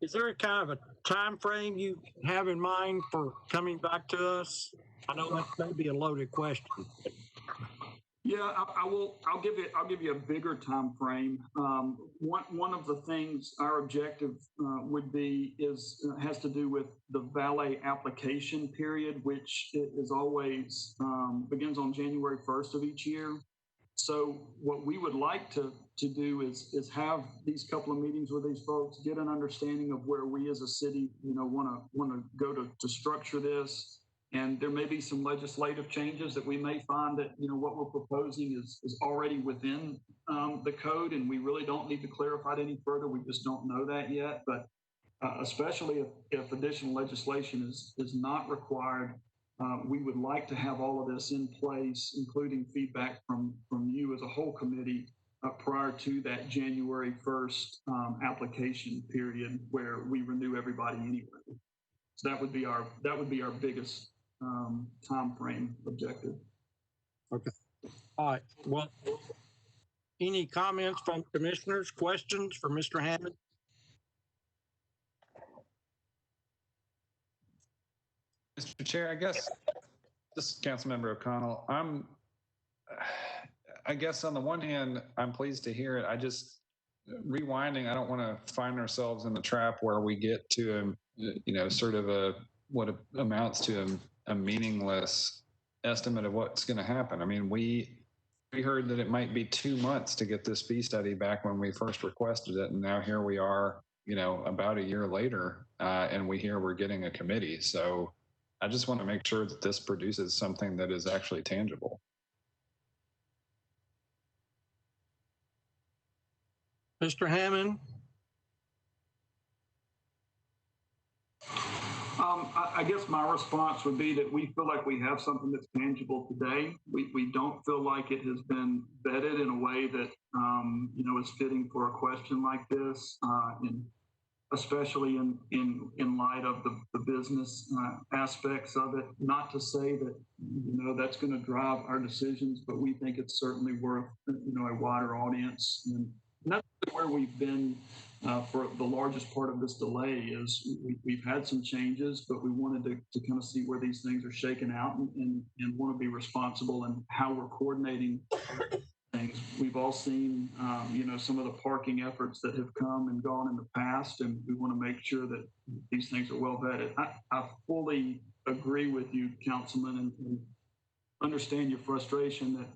is there a kind of a time frame you have in mind for coming back to us? I know that may be a loaded question. Yeah, I'll give you a bigger time frame. One of the things our objective would be has to do with the valet application period, which is always begins on January 1st of each year. So what we would like to do is have these couple of meetings with these folks, get an understanding of where we as a city, want to go to structure this. And there may be some legislative changes that we may find that, what we're proposing is already within the code, and we really don't need to clarify it any further. We just don't know that yet. But especially if additional legislation is not required, we would like to have all of this in place, including feedback from you as a whole committee prior to that January 1st application period where we renew everybody anyway. So that would be our biggest time frame objective. Okay. All right. Well, any comments from commissioners, questions for Mr. Hammond? Mr. Chair, I guess this is Councilmember O'Connell. I guess on the one hand, I'm pleased to hear it. I just rewinding, I don't want to find ourselves in the trap where we get to sort of what amounts to a meaningless estimate of what's going to happen. I mean, we heard that it might be 2 months to get this fee study back when we first requested it, and now here we are, about a year later, and we hear we're getting a committee. So I just want to make sure that this produces something that is actually tangible. Mr. Hammond? I guess my response would be that we feel like we have something that's tangible today. We don't feel like it has been vetted in a way that, is fitting for a question like this. And especially in light of the business aspects of it. Not to say that, that's going to drive our decisions, but we think it's certainly worth, a wider audience. And that's where we've been for the largest part of this delay is we've had some changes, but we wanted to kind of see where these things are shaken out and want to be responsible in how we're coordinating things. We've all seen, some of the parking efforts that have come and gone in the past, and we want to make sure that these things are well vetted. I fully agree with you, Councilman, and understand your frustration that,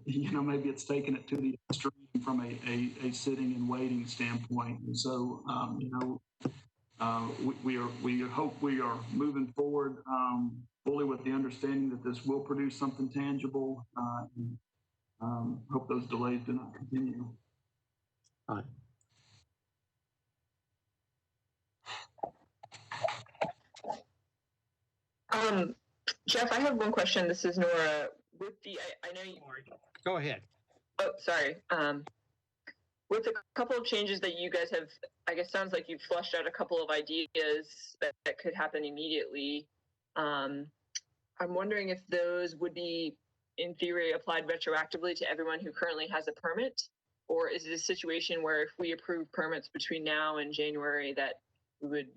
maybe it's taken it to the extreme from a sitting and waiting standpoint. And so, we hope we are moving forward fully with the understanding that this will produce something tangible. Hope those delays do not continue. All right. Jeff, I have one question. This is Nora. With the, I know you. Go ahead. Oh, sorry. With a couple of changes that you guys have, I guess sounds like you've fleshed out a couple of ideas that could happen immediately. I'm wondering if those would be, in theory, applied retroactively to everyone who currently has a permit, or is it a situation where if we approve permits between now and January that we would,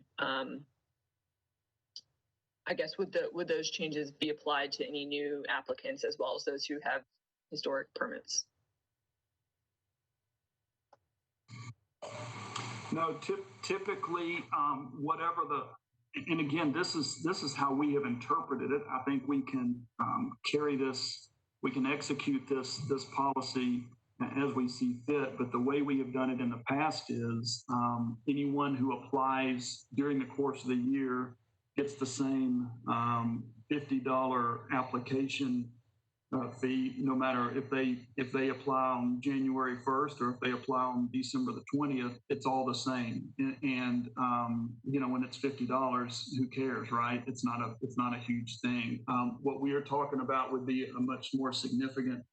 I guess, would those changes be applied to any new applicants as well as those who have historic permits? No, typically, whatever and again, this is how we have interpreted it. I think we can carry this, we can execute this policy as we see fit. But the way we have done it in the past is anyone who applies during the course of the year gets the same $50 application fee, no matter if they apply on January 1st or if they apply on December the 20th, it's all the same. And when it's $50, who cares, right? It's not a huge thing. What we are talking about would be a much more significant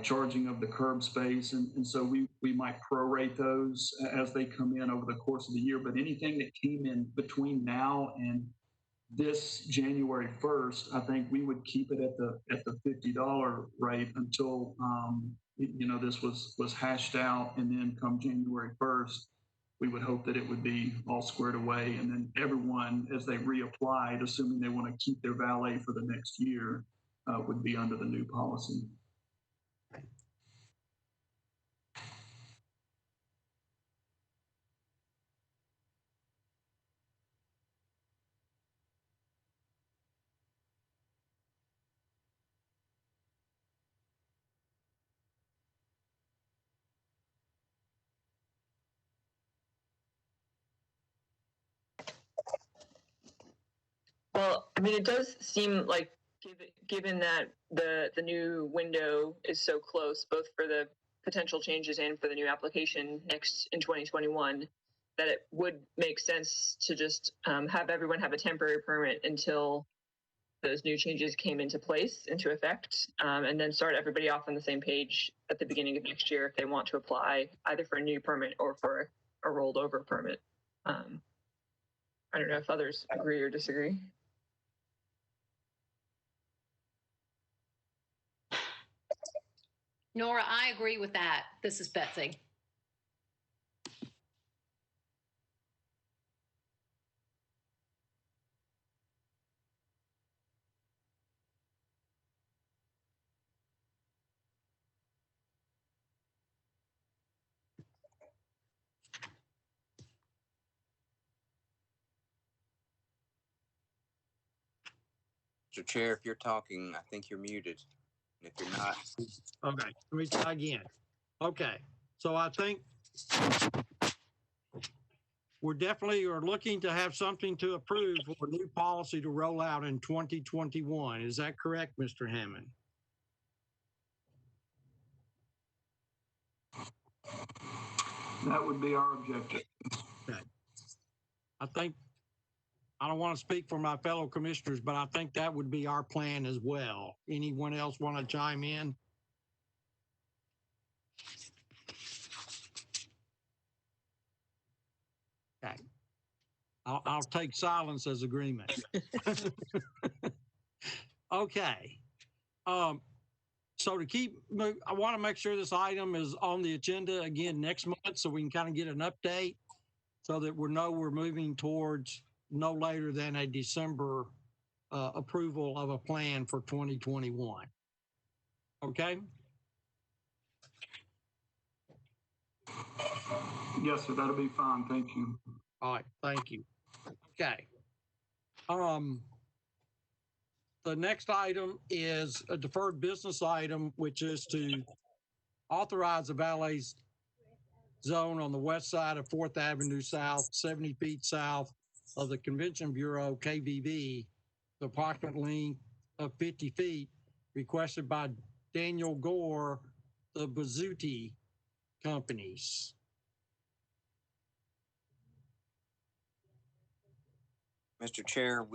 charging of the curb space, and so we might prorate those as they come in over the course of the year. But anything that came in between now and this January 1st, I think we would keep it at the $50 rate until this was hashed out, and then come January 1st, we would hope that it would be all squared away, and then everyone, as they reapplied, assuming they want to keep their valet for the next year, would be under the new policy. Well, I mean, it does seem like, given that the new window is so close, both for the potential changes and for the new application next in 2021, that it would make sense to just have everyone have a temporary permit until those new changes came into effect, and then start everybody off on the same page at the beginning of next year if they want to apply either for a new permit or for a rolled over permit. I don't know if others agree or disagree. Nora, I agree with that. This is Betsy. Mr. Chair, if you're talking, I think you're muted. And if you're not. Okay, let me try again. Okay, so I think we're definitely are looking to have something to approve for a new policy to roll out in 2021. Is that correct, Mr. Hammond? That would be our objective. Okay. I don't want to speak for my fellow commissioners, but I think that would be our plan as well. Anyone else want to chime in? Okay. I'll take silence as agreement. Okay. So to keep, I want to make sure this item is on the agenda again next month so we can kind of get an update so that we know we're moving towards no later than a December approval of a plan for 2021. Okay? Yes, sir. That'll be fine. Thank you. All right. Thank you. Okay. The next item is a deferred business item, which is to authorize a valet zone on the west side of 4th Avenue South, 70 feet south of the Convention Bureau, KVB, the approximate length of 50 feet, requested by Daniel Gore, the Bazzuti Companies. Mr. Chair,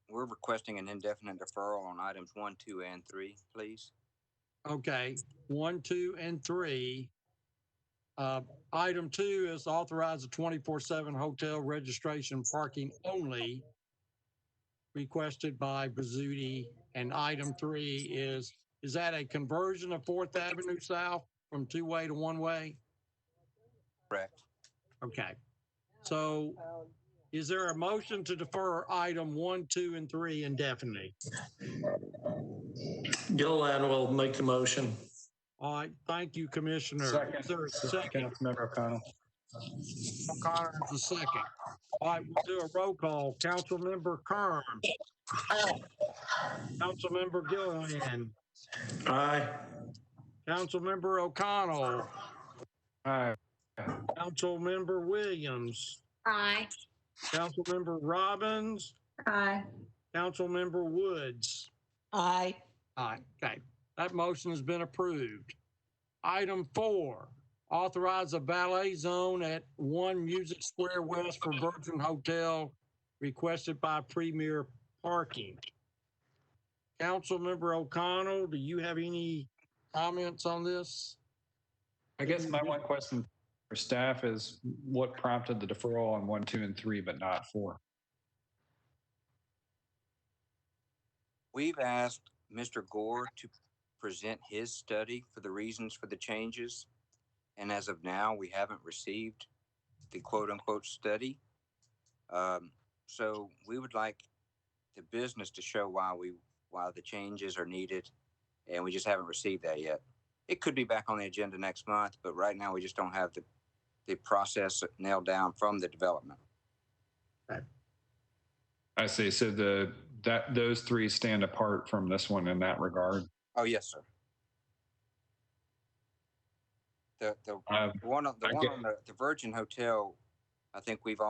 we're requesting an indefinite deferral on items 1, 2, and 3, please. Okay, 1, 2, and 3. Item 2 is authorize a 24/7 hotel registration parking only, requested by Bazzuti. And item 3 is that a conversion of 4th Avenue South from two-way to one-way? Correct. Okay. So is there a motion to defer item 1, 2, and 3 indefinitely? Gilliland will make the motion. All right. Thank you, Commissioner. Second. Is there a second? Councilmember O'Connell. O'Connor is the second. All right, we'll do a roll call. Councilmember Kern. Councilmember Gilliland. Aye. Councilmember O'Connell. Aye. Councilmember Williams. Aye. Councilmember Robbins. Aye. Councilmember Woods. Aye. Aye. Okay. That motion has been approved. Item 4, authorize a valet zone at 1 Music Square West for Virgin Hotel, requested by Premier Parking. Councilmember O'Connell, do you have any comments on this? I guess my one question for staff is what prompted the deferral on 1, 2, and 3, but not 4? We've asked Mr. Gore to present his study for the reasons for the changes. And as of now, we haven't received the quote unquote study. So we would like the business to show why the changes are needed. And we just haven't received that yet. It could be back on the agenda next month, but right now we just don't have the process nailed down from the development. I see. So those 3 stand apart from this one in that regard. Oh, yes, sir. The one on the Virgin Hotel, I think we've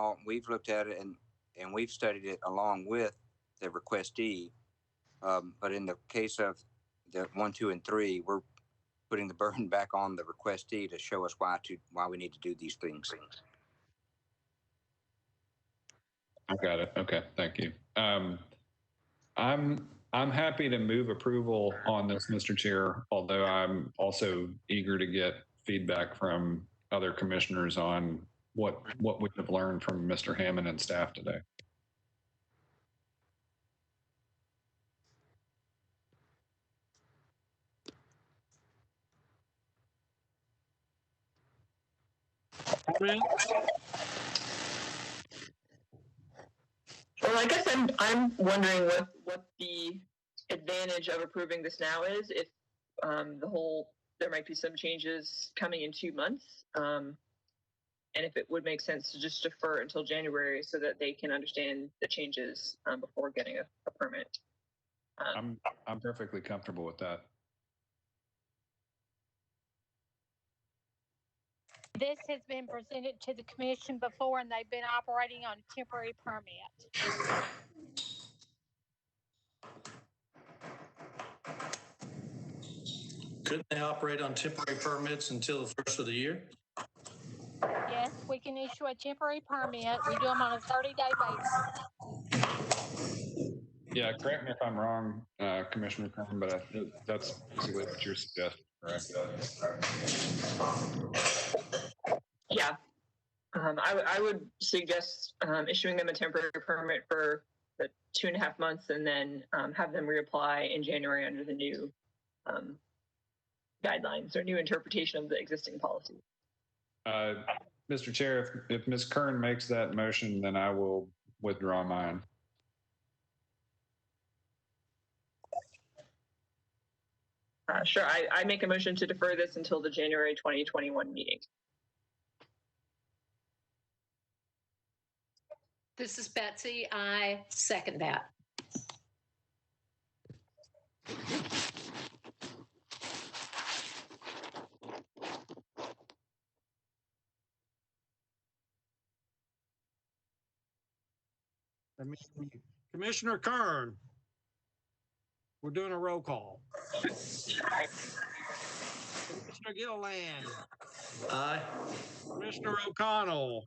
looked at it and we've studied it along with the requestee. But in the case of the 1, 2, and 3, we're putting the burden back on the requestee to show us why we need to do these things. I got it. Okay, thank you. I'm happy to move approval on this, Mr. Chair, although I'm also eager to get feedback from other commissioners on what we have learned from Mr. Hammond and staff today. Well, I guess I'm wondering what the advantage of approving this now is. If there might be some changes coming in 2 months, and if it would make sense to just defer until January so that they can understand the changes before getting a permit. I'm perfectly comfortable with that. This has been presented to the commission before, and they've been operating on a temporary permit. Couldn't they operate on temporary permits until the first of the year? Yes, we can issue a temporary permit. We do them on a 30-day basis. Yeah, correct me if I'm wrong, Commissioner Kern, but that's basically what you're suggesting, correct? Yeah. I would suggest issuing them a temporary permit for the 2.5 months and then have them reapply in January under the new guidelines or new interpretation of the existing policy. Mr. Chair, if Ms. Kern makes that motion, then I will withdraw mine. Sure, I make a motion to defer this until the January 2021 meeting. This is Betsy. I second that. Commissioner Kern. We're doing a roll call. Commissioner Gilliland. Aye. Commissioner O'Connell.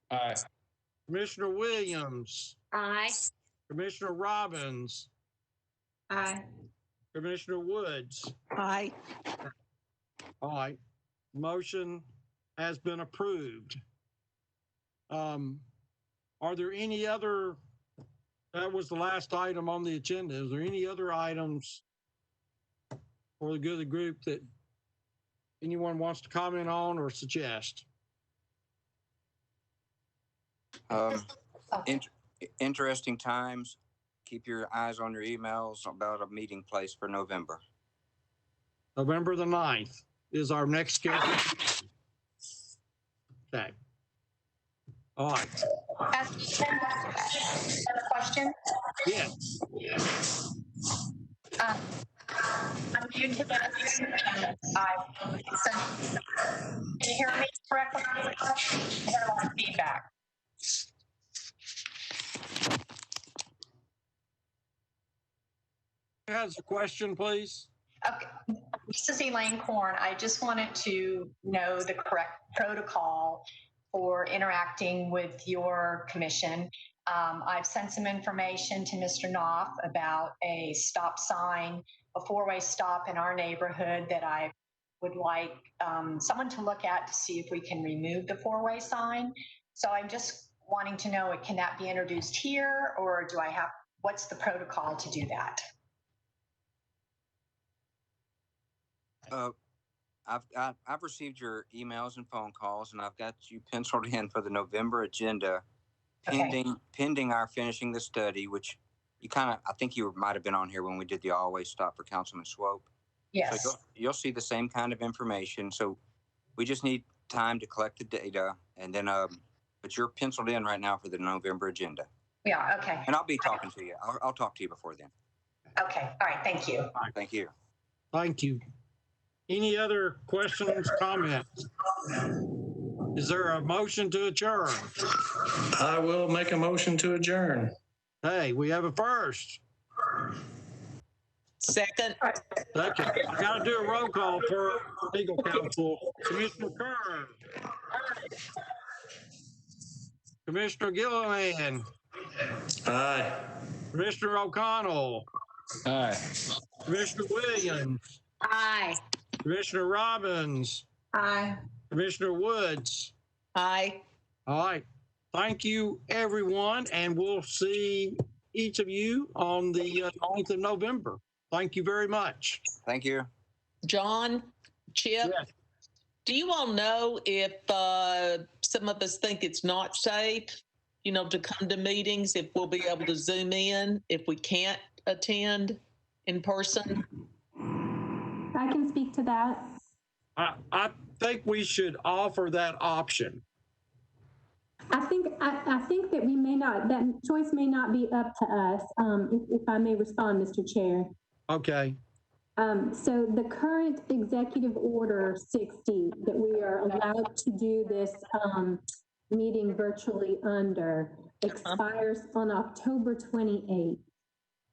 Aye. Commissioner Williams. Aye. Commissioner Robbins. Aye. Commissioner Woods. Aye. All right. Motion has been approved. Are there any other, that was the last item on the agenda. Is there any other items for the good of the group that anyone wants to comment on or suggest? Interesting times. Keep your eyes on your emails about a meeting place for November. November the 9th is our next schedule. Okay. All right. Another question? Yes. I'm new to this. Can you hear me correctly? I hear a lot of feedback. Who has a question, please? Okay. This is Elaine Korn. I just wanted to know the correct protocol for interacting with your commission. I've sent some information to Mr. Knopf about a stop sign, a four-way stop in our neighborhood that I would like someone to look at to see if we can remove the four-way sign. So I'm just wanting to know, can that be introduced here, or do I have, what's the protocol to do that? I've received your emails and phone calls, and I've got you penciled in for the November agenda, pending our finishing the study, which you I think you might have been on here when we did the always stop for Councilman Swope. Yes. So you'll see the same kind of information. So we just need time to collect the data, and then but you're penciled in right now for the November agenda. Yeah. Okay. And I'll be talking to you. I'll talk to you before then. Okay. All right. Thank you. All right. Thank you. Thank you. Any other questions, comments? Is there a motion to adjourn? I will make a motion to adjourn. Hey, we have a first. Second. Second. I got to do a roll call for legal counsel. Commissioner Kern. Commissioner Gilliland. Aye. Commissioner O'Connell. Aye. Commissioner Williams. Aye. Commissioner Robbins. Aye. Commissioner Woods. Aye. All right. Thank you, everyone, and we'll see each of you on the 9th of November. Thank you very much. Thank you. John, Chip, Yes. do you all know if some of us think it's not safe, to come to meetings, if we'll be able to Zoom in, if we can't attend in person? I can speak to that. I think we should offer that option. I think that we may not, that choice may not be up to us, if I may respond, Mr. Chair. Okay. So the current executive order 60 that we are allowed to do this meeting virtually under expires on October 28th.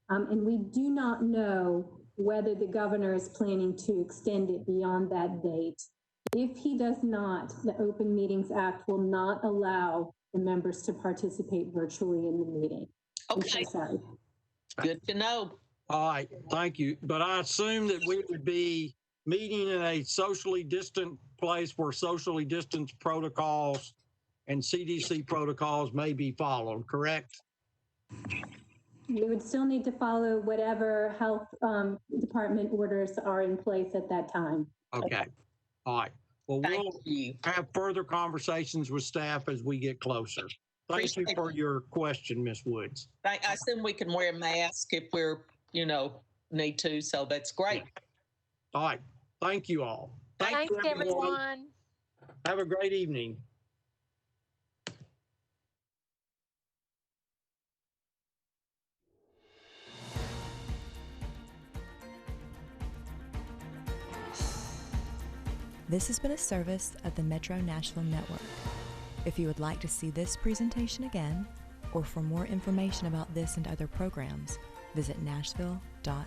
And we do not know whether the governor is planning to extend it beyond that date. If he does not, the Open Meetings Act will not allow the members to participate virtually in the meeting. Okay. Sorry. Good to know. All right. Thank you. But I assume that we would be meeting in a socially distant place where socially distanced protocols and CDC protocols may be followed, correct? We would still need to follow whatever health department orders are in place at that time. Okay. All right. Well, we'll have further conversations with staff as we get closer. Thank you for your question, Ms. Woods. I assume we can wear a mask if we're, need to. So that's great. All right. Thank you all. Thanks, everyone. Have a great evening. This has been a service of the Metro Nashville Network. If you would like to see this presentation again, or for more information about this and other programs, visit nashville.gov.